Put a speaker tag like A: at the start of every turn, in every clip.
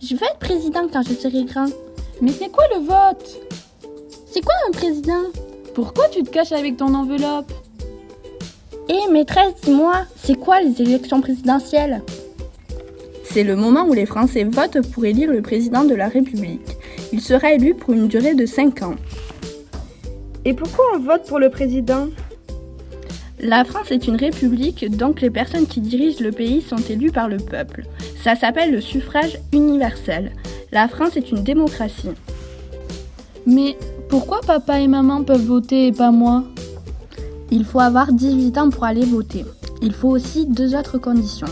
A: Je veux être président quand je serai grand.
B: Mais c'est quoi le vote?
A: C'est quoi un président?
B: Pourquoi tu te caches avec ton enveloppe?
A: Hé maîtresse, dis-moi, c'est quoi les élections présidentielles?
C: C'est le moment où les Français votent pour élire le président de la République. Il sera élu pour une durée de 5 ans.
D: Et pourquoi on vote pour le président?
C: La France est une république, donc les personnes qui dirigent le pays sont élues par le peuple. Ça s'appelle le suffrage universel. La France est une démocratie.
B: Mais pourquoi papa et maman peuvent voter et pas moi?
A: Il faut avoir 18 ans pour aller voter. Il faut aussi 2 autres conditions.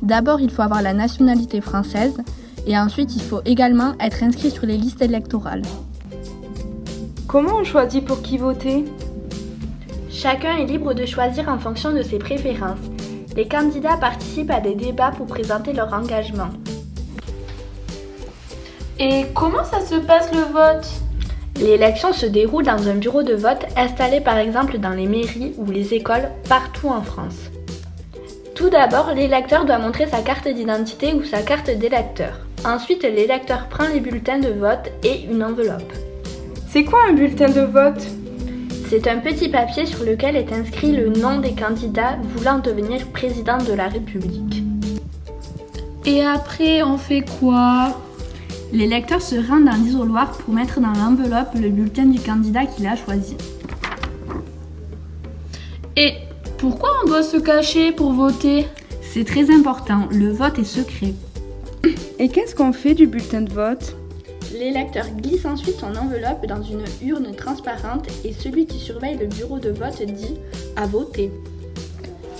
A: D'abord, il faut avoir la nationalité française et ensuite, il faut également être inscrit sur les listes électorales.
D: Comment on choisit pour qui voter?
A: Chacun est libre de choisir en fonction de ses préférences. Les candidats participent à des débats pour présenter leur engagement.
B: Et comment ça se passe le vote?
A: L'élection se déroule dans un bureau de vote installé par exemple dans les mairies ou les écoles partout en France. Tout d'abord, l'électeur doit montrer sa carte d'identité ou sa carte d'électeur. Ensuite, l'électeur prend les bulletins de vote et une enveloppe.
D: C'est quoi un bulletin de vote?
A: C'est un petit papier sur lequel est inscrit le nom des candidats voulant devenir président de la République.
B: Et après, on fait quoi?
C: L'électeur se rend dans l'isoloir pour mettre dans l'enveloppe le bulletin du candidat qu'il a choisi.
B: Et pourquoi on doit se cacher pour voter?
C: C'est très important, le vote est secret.
D: Et qu'est-ce qu'on fait du bulletin de vote?
A: L'électeur glisse ensuite son enveloppe dans une urne transparente et celui qui surveille le bureau de vote dit « à voter ».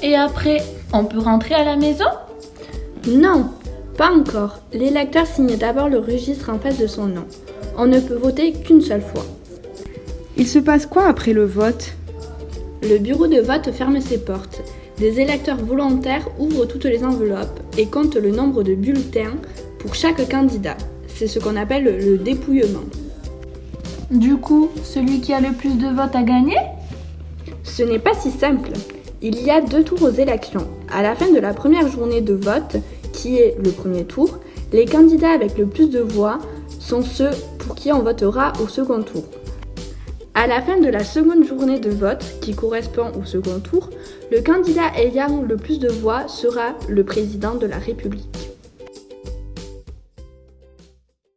B: Et après, on peut rentrer à la maison?
A: Non, pas encore. L'électeur signe d'abord le registre en face de son nom. On ne peut voter qu'une seule fois.
D: Il se passe quoi après le vote?
A: Le bureau de vote ferme ses portes. Des électeurs volontaires ouvrent toutes les enveloppes et comptent le nombre de bulletins pour chaque candidat. C'est ce qu'on appelle le dépouillement.
B: Du coup, celui qui a le plus de votes a gagné?
A: Ce n'est pas si simple. Il y a 2 tours aux élections. À la fin de la première journée de vote, qui est le premier tour, les candidats avec le plus de voix sont ceux pour qui on votera au second tour. À la fin de la seconde journée de vote, qui correspond au second tour, le candidat ayant le plus de voix sera le président de la République.